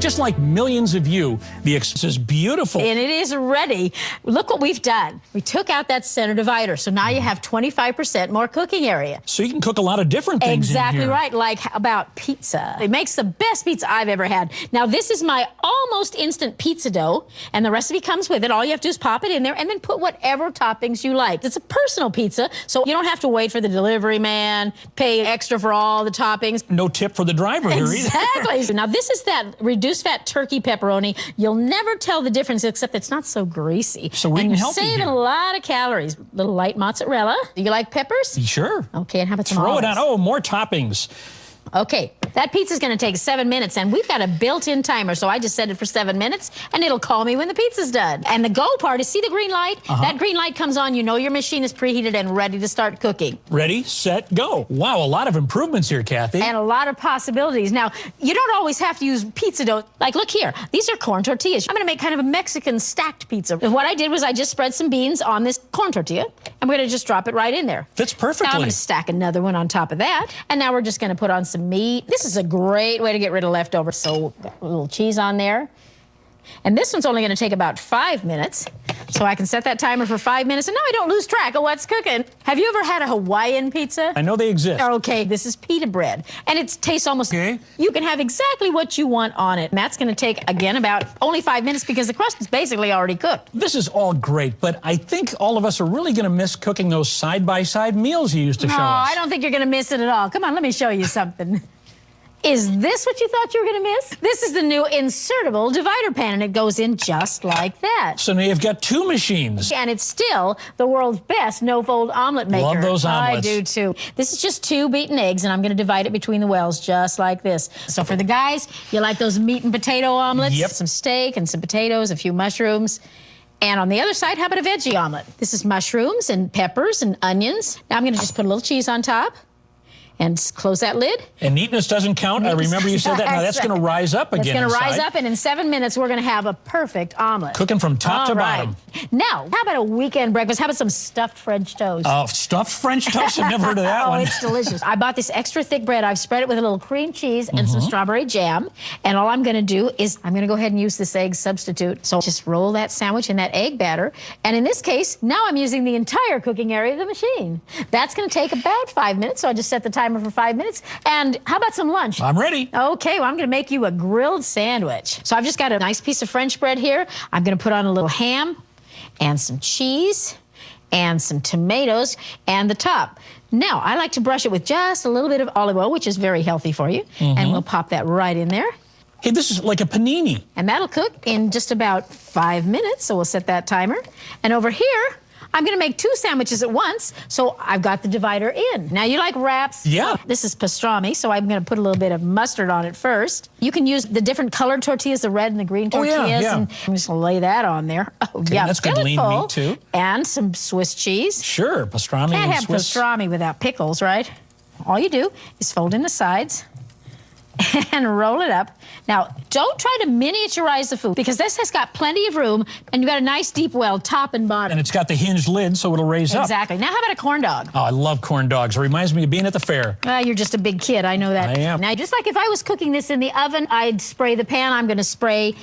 Just like millions of you, the Express is beautiful. And it is ready. Look what we've done. We took out that center divider, so now you have 25% more cooking area. So you can cook a lot of different things Exactly in here. right, like about pizza. It makes the best pizza I've ever had. Now, this is my almost instant pizza dough, and the recipe comes with it. All you have to do is pop it in there and then put whatever toppings you like. It's a personal pizza, so you don't have to wait for the delivery man, pay extra for all the toppings. No tip for the driver here either. Exactly. Now, this is that reduced fat turkey pepperoni. You'll never tell the difference, except it's not so greasy. So we and can you're help you saving here. a lot of calories. Little light mozzarella. Do you like peppers? Sure. Okay, and how about some Throw olives? it on. Oh, more toppings. Okay, that pizza's going to take 7 minutes, and we've got a built-in timer, so I just set it for 7 minutes, and it'll call me when the pizza's done. And the go part is, see the green light? That green light comes on, you know your machine is preheated and ready to start cooking. Ready, set, go. Wow, a lot of improvements here, Kathy. And a lot of possibilities. Now, you don't always have to use pizza dough. Like, look here. These are corn tortillas. I'm going to make kind of a Mexican stacked pizza. And what I did was I just spread some beans on this corn tortilla, and we're going to just drop it right in there. Fits perfectly. Now I'm going to stack another one on top of that. And now we're just going to put on some meat. This is a great way to get rid of leftovers. So, got a little cheese on there. And this one's only going to take about 5 minutes. So I can set that timer for 5 minutes, and now I don't lose track of what's cooking. Have you ever had a Hawaiian pizza? I know they exist. Okay, this is pita bread, and it tastes almost... Okay. You can have exactly what you want on it. And that's going to take, again, about only 5 minutes because the crust is basically already cooked. This is all great, but I think all of us are really going to miss cooking those side-by-side meals you used to show No, us. I don't think you're going to miss it at all. Come on, let me show you something. Is this what you thought you were going to miss? This is the new insertable divider pan, and it goes in just like that. So now you've got two machines. And it's still the world's best no-fold omelet maker. Love those omelets. I do, too. This is just 2 beaten eggs, and I'm going to divide it between the wells just like this. So for the guys, you like those meat and potato omelets? Yep. Some steak and some potatoes, a few mushrooms. And on the other side, how about a veggie omelet? This is mushrooms and peppers and onions. Now I'm going to just put a little cheese on top. And close that lid. And neatness doesn't count. I remember you said that. Now that's going to rise up again. It's going to rise inside. up, and in 7 minutes, we're going to have a perfect omelet. Cooking from top to bottom. Now, how about a weekend breakfast? How about some stuffed French toast? Oh, stuffed French toast? I've never heard of that one. Oh, it's delicious. I bought this extra thick bread. I've spread it with a little cream cheese and some strawberry jam. And all I'm going to do is I'm going to go ahead and use this egg substitute. So just roll that sandwich in that egg batter. And in this case, now I'm using the entire cooking area of the machine. That's going to take about 5 minutes. So I just set the timer for 5 minutes. And how about some lunch? I'm ready. Okay, well, I'm going to make you a grilled sandwich. So I've just got a nice piece of French bread here. I'm going to put on a little ham and some cheese and some tomatoes and the top. Now, I like to brush it with just a little bit of olive oil, which is very healthy for you. And we'll pop that right in there. Hey, this is like a panini. And that'll cook in just about 5 minutes, so we'll set that timer. And over here, I'm going to make 2 sandwiches at once, so I've got the divider in. Now, you like wraps? Yeah. This is pastrami, so I'm going to put a little bit of mustard on it first. You can use the different colored tortillas, the red and the green tortillas. yeah. And I'm just going to lay that on there. Oh, Okay, yeah. that's good Fill it lean full. meat, too. And some Swiss cheese. Sure, pastrami Can't and have Swiss. pastrami without pickles, right? All you do is fold in the sides and roll it up. Now, don't try to miniaturize the food because this has got plenty of room and you've got a nice deep well top and bottom. And it's got the hinged lid, so it'll raise up. Exactly. Now, how about a corn dog? Oh, I love corn dogs. It reminds me of being at the fair. You're just a big kid. I know that. I am. Now, just like if I was cooking this in the oven, I'd spray the pan. I'm going to spray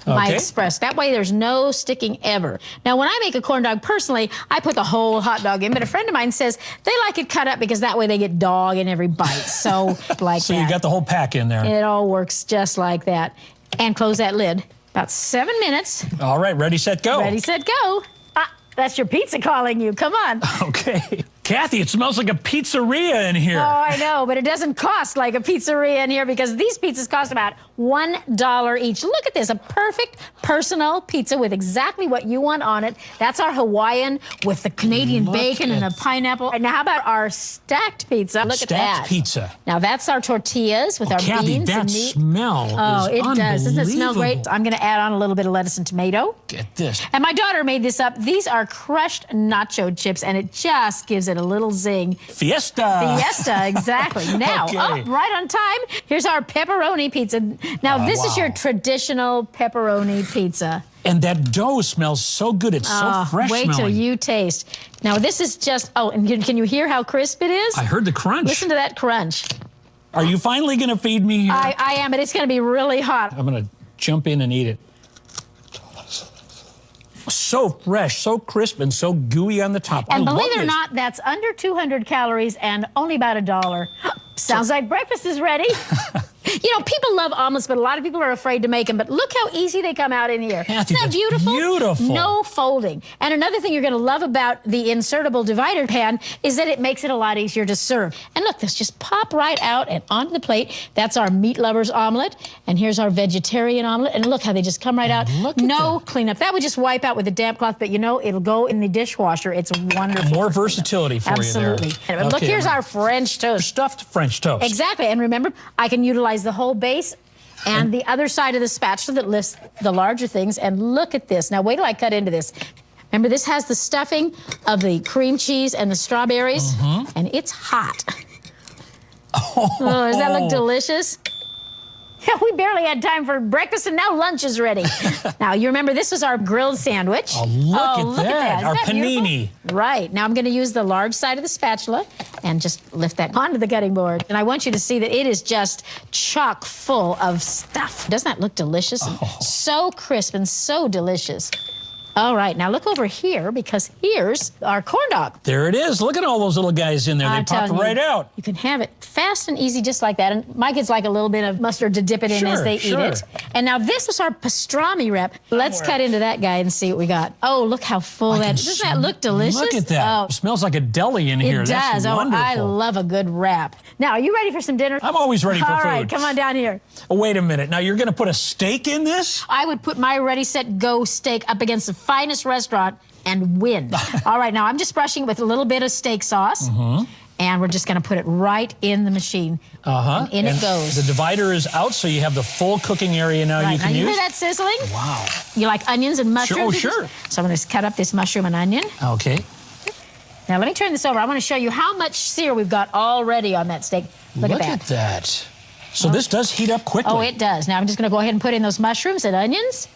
my Okay. Express. That way there's no sticking ever. Now, when I make a corn dog, personally, I put the whole hot dog in, but a friend of mine says they like it cut up because that way they get dog in every bite. So, like So that. you got the whole pack in there. It all works just like that. And close that lid. About 7 minutes. All right, ready, set, go. Ready, set, go. Ah, that's your pizza calling you. Come on. Okay. Kathy, it smells like a pizzeria in here. Oh, I know, but it doesn't cost like a pizzeria in here because these pizzas cost about $1 each. Look at this, a perfect personal pizza with exactly what you want on it. That's our Hawaiian with the Canadian Look bacon and at- a pineapple. And now how about our stacked pizza? Look at that. Stacked pizza. Now that's our tortillas with our Kathy, beans that and meat. smell Oh, is it does. Doesn't it smell great? unbelievable. I'm going to add on a little bit of lettuce and tomato. Get this. And my daughter made this up. These are crushed nacho chips, and it just gives it a little zing. Fiesta. Fiesta, exactly. Now, Okay. up right on time, here's our pepperoni pizza. Now, this is wow. your traditional pepperoni pizza. And that dough smells so good. It's so fresh Wait till smelling. you taste. Now, this is just, oh, and can you hear how crisp it is? I heard the crunch. Listen to that crunch. Are you finally going to feed me here? I am, but it's going to be really hot. I'm going to jump in and eat it. So fresh, so crisp, and so gooey on the top. And believe it or not, that's under 200 calories and only about $1. Sounds like breakfast is ready. You know, people love omelets, but a lot of people are afraid to make them. But look how easy they come out in here. Kathy, Isn't that beautiful? Beautiful. No folding. And another thing you're going to love about the insertable divider pan is that it makes it a lot easier to serve. And look, this just pop right out and onto the plate. That's our meat lovers omelet. And here's our vegetarian omelet. And look how they just come right out. No cleanup. That would just wipe out with a damp cloth, but you know, it'll go in the dishwasher. It's wonderful. More versatility for you there. Absolutely. And look, here's our French toast. Stuffed French toast. Exactly. And remember, I can utilize the whole base and the other side of the spatula that lifts the larger things. And look at this. Now, wait till I cut into this. Remember, this has the stuffing of the cream cheese and the strawberries, and it's hot. Oh, does that look delicious? We barely had time for breakfast, and now lunch is ready. Now, you remember, this was our grilled sandwich. Oh, look at that. Our panini. Beautiful? Right. Now, I'm going to use the large side of the spatula and just lift that onto the cutting board. And I want you to see that it is just chock full of stuff. Doesn't that look delicious? Oh. So crisp and so delicious. All right, now look over here, because here's our corn dog. There it is. Look at all those little guys in there. They pop right out. You can have it fast and easy just like that. And my kids like a little bit of mustard to dip it in as they eat it. And now this was our pastrami wrap. Let's cut into that guy and see what we got. Oh, look how full that is. Doesn't that look delicious? Look at that. Oh. It smells like a deli in here. It does. That's wonderful. I love a good wrap. Now, are you ready for some dinner? I'm always ready for food. All right, come on down here. Oh, wait a minute. Now, you're going to put a steak in this? I would put my Ready, Set, Go steak up against the finest restaurant and win. All right, now I'm just brushing it with a little bit of steak sauce. And we're just going to put it right in the machine. And in it goes. The divider is out, so you have the full cooking area now you can use. You hear that sizzling? Wow. You like onions and mushrooms? Sure. So I'm going to cut up this mushroom and onion. Okay. Now let me turn this over. I want to show you how much sear we've got already on that steak. Look at that. So this does heat up quickly. Oh, it does. Now I'm just going to go ahead and put in those mushrooms and onions.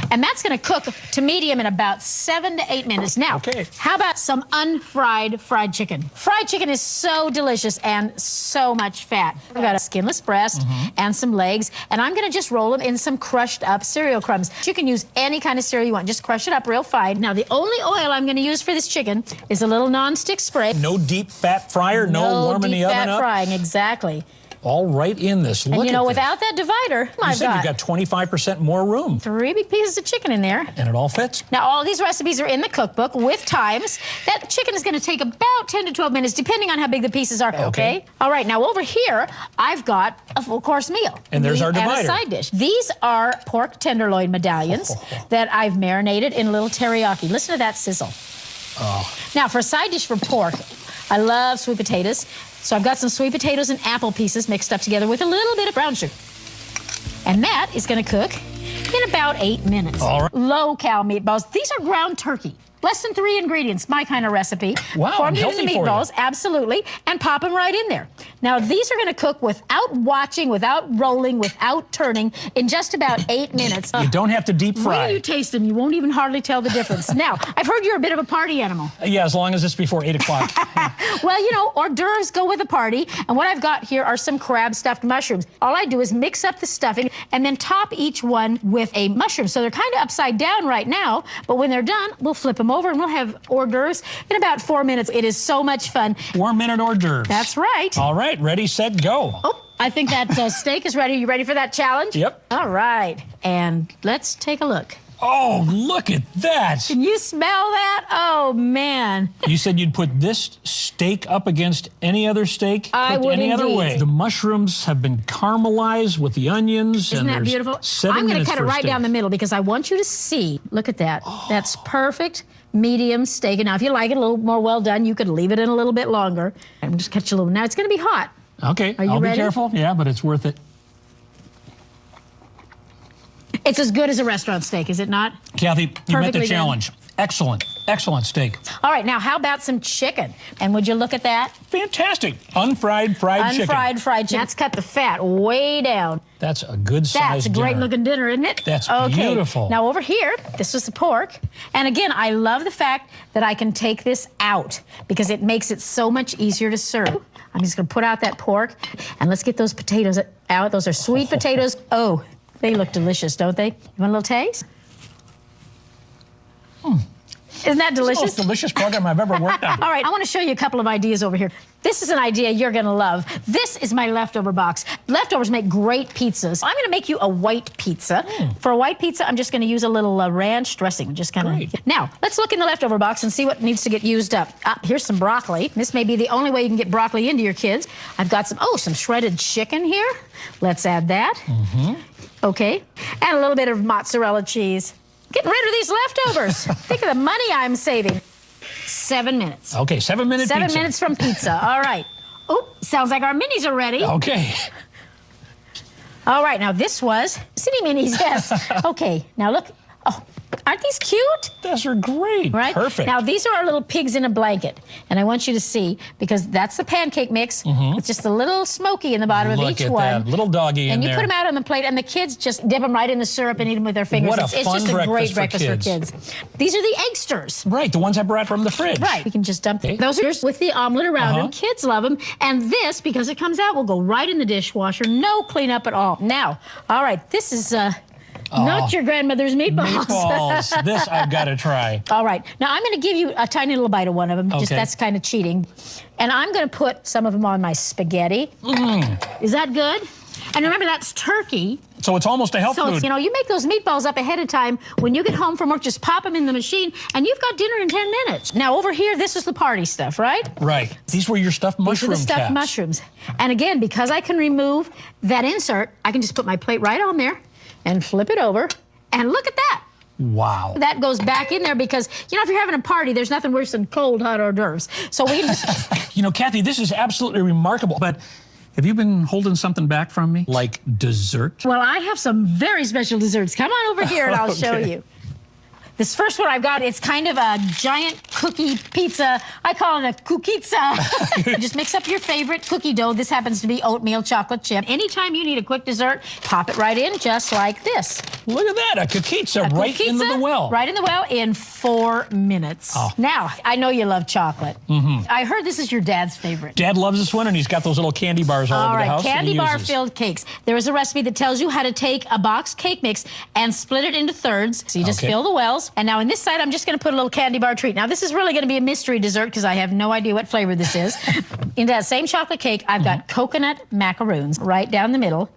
And that's going to cook to medium in about 7 to 8 minutes. Now, how about some unfried fried chicken? Fried chicken is so delicious and so much fat. I've got a skinless breast and some legs, and I'm going to just roll them in some crushed up cereal crumbs. You can use any kind of cereal you want. Just crush it up real fine. Now, the only oil I'm going to use for this chicken is a little non-stick spray. No deep fat fryer, no warming the oven up? No deep fat frying, exactly. All right in this. Look and you know, at without that divider, you said you've got 25% more room. 3 big pieces of chicken in there. And it all fits. Now, all these recipes are in the cookbook with times. That chicken is going to take about 10 to 12 minutes, depending on how big the pieces are, okay? All right, now over here, I've got a full-course meal. And there's our divider. And a side dish. These are pork tenderloin medallions that I've marinated in a little teriyaki. Listen to that sizzle. Now, for a side dish for pork, I love sweet potatoes. So I've got some sweet potatoes and apple pieces mixed up together with a little bit of brown sugar. And that is going to cook in about 8 minutes. All right. Low-cal meatballs. These are ground turkey. Less than 3 ingredients, my kind of recipe. Wow, formed healthy into meatballs, absolutely, and pop them right in there. Now, these are going to cook without watching, without rolling, without turning, in just about 8 minutes. You don't have to deep fry. When you taste them, you won't even hardly tell the difference. Now, I've heard you're a bit of a party animal. Yeah, as long as it's before 8 o'clock. Well, you know, hors d'oeuvres go with a party, and what I've got here are some crab stuffed mushrooms. All I do is mix up the stuffing and then top each one with a mushroom. So they're kind of upside down right now, but when they're done, we'll flip them over and we'll have hors d'oeuvres in about 4 minutes. It is so much fun. 4-minute hors d'oeuvres. That's right. All right, ready, set, go. Oh, I think that steak is ready. You ready for that challenge? Yep. All right, and let's take a look. Oh, look at that. Can you smell that? Oh, man. You said you'd put this steak up against any other steak? I would any indeed. other way. The mushrooms have been caramelized with the onions. Isn't that beautiful? I'm going to cut it right down the middle because I want you to see. Look at that. Oh. That's perfect medium steak. And now, if you like it a little more well done, you could leave it in a little bit longer. And just catch a little. Now, it's going to be hot. Okay. Are you ready? Be careful. Yeah, but it's worth it. It's as good as a restaurant steak, is it not? Kathy, you met the challenge. Done. Excellent. Excellent steak. All right, now how about some chicken? And would you look at that? Fantastic. Unfried fried chicken. Unfried fried chicken. That's cut the fat way down. That's a good size That's a great dinner. looking dinner, isn't it? That's okay. beautiful. Now over here, this was the pork. And again, I love the fact that I can take this out because it makes it so much easier to serve. I'm just gonna put out that pork and let's get those potatoes out. Those are sweet potatoes. Oh, they look delicious, don't they? You want a little taste? Isn't that delicious? It's the most delicious program I've ever worked on. All right, I want to show you a couple of ideas over here. This is an idea you're going to love. This is my leftover box. Leftovers make great pizzas. I'm going to make you a white pizza. For a white pizza, I'm just going to use a little ranch dressing. Just kind of. Now, let's look in the leftover box and see what needs to get used up. Here's some broccoli. This may be the only way you can get broccoli into your kids. I've got some shredded chicken here. Let's add that. Okay, and a little bit of mozzarella cheese. Getting rid of these leftovers. Think of the money I'm saving. 7 minutes. Okay, 7 minute pizza. 7 minutes from pizza. All right. Oh, sounds like our minis are ready. Okay. All right, now this was city minis, yes. Okay, now look. Oh, aren't these cute? Those are great. Right? Perfect. Now, these are our little pigs in a blanket. And I want you to see, because that's the pancake mix. It's just a little smoky in the bottom of each Look at one. that little doggy in and you there. put them out on the plate, and the kids just dip them right in the syrup and eat them with their fingers. What a it's fun just a great breakfast breakfast for for kids. These are the eggsters. Right, the ones I brought from the fridge. Right, we can just dump Okay. those are with the omelet around them. Kids love them. And this, because it comes out, will go right in the dishwasher. No cleanup at all. Now, all right, this is not your grandmother's meatballs. Meatballs. This I've got to try. All right, now I'm going to give you a tiny little bite of one of them. Just that's kind of cheating. And I'm going to put some of them on my spaghetti. Is that good? And remember, that's turkey. So it's almost a health So, food. you know, you make those meatballs up ahead of time. When you get home from work, just pop them in the machine, and you've got dinner in 10 minutes. Now, over here, this is the party stuff, right? Right. These were your stuffed mushroom These are the stuffed caps. mushrooms. And again, because I can remove that insert, I can just put my plate right on there and flip it over. And look at that. Wow. That goes back in there because, you know, if you're having a party, there's nothing worse than cold, hot hors d'oeuvres. So we can just... You know, Kathy, this is absolutely remarkable. But have you been holding something back from me? Like dessert? Well, I have some very special desserts. Come on over here and I'll show you. This first one I've got, it's kind of a giant cookie pizza. I call it a cookizza. Just mix up your favorite cookie dough. This happens to be oatmeal chocolate chip. Anytime you need a quick dessert, pop it right in just like this. Look at that, a cookizza right into the well. Right in the well in 4 minutes. Oh. Now, I know you love chocolate. I heard this is your dad's favorite. Dad loves this one, and he's got those little candy bars all over the house. Candy bar filled cakes. There is a recipe that tells you how to take a boxed cake mix and split it into thirds. So you just fill the wells. And now in this side, I'm just going to put a little candy bar treat. Now this is really going to be a mystery dessert because I have no idea what flavor this is. Into that same chocolate cake, I've got coconut macaroons right down the middle.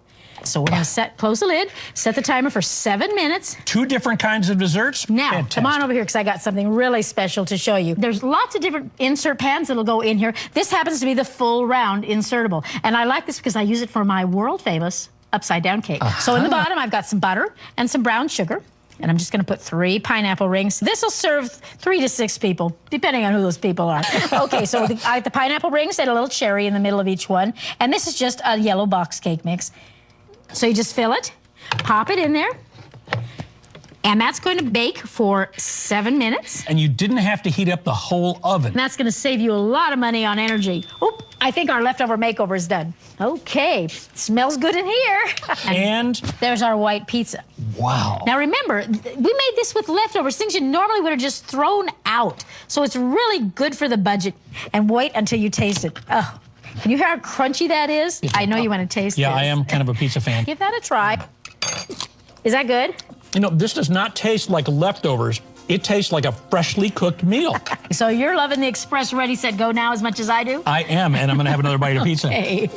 So we're going to close the lid, set the timer for 7 minutes. 2 different kinds of desserts. Now, Fantastic. come on over here because I got something really special to show you. There's lots of different insert pans that'll go in here. This happens to be the full round insertable. And I like this because I use it for my world famous upside down cake. So in the bottom, I've got some butter and some brown sugar. And I'm just going to put 3 pineapple rings. This will serve 3 to 6 people, depending on who those people are. Okay, so I have the pineapple rings and a little cherry in the middle of each one. And this is just a yellow box cake mix. So you just fill it, pop it in there, and that's going to bake for 7 minutes. And you didn't have to heat up the whole oven. And that's going to save you a lot of money on energy. Oop, I think our leftover makeover is done. Okay, smells good in here. And there's our white pizza. wow. Now remember, we made this with leftovers, things you normally would have just thrown out. So it's really good for the budget. And wait until you taste it. Oh, can you hear how crunchy that is? I know you want to taste Yeah, this. I am kind of a pizza fan. Give that a try. Is that good? You know, this does not taste like leftovers. It tastes like a freshly cooked meal. So you're loving the Express Ready, Set, Go now as much as I do? I am, and I'm going to have another bite of pizza. Hey.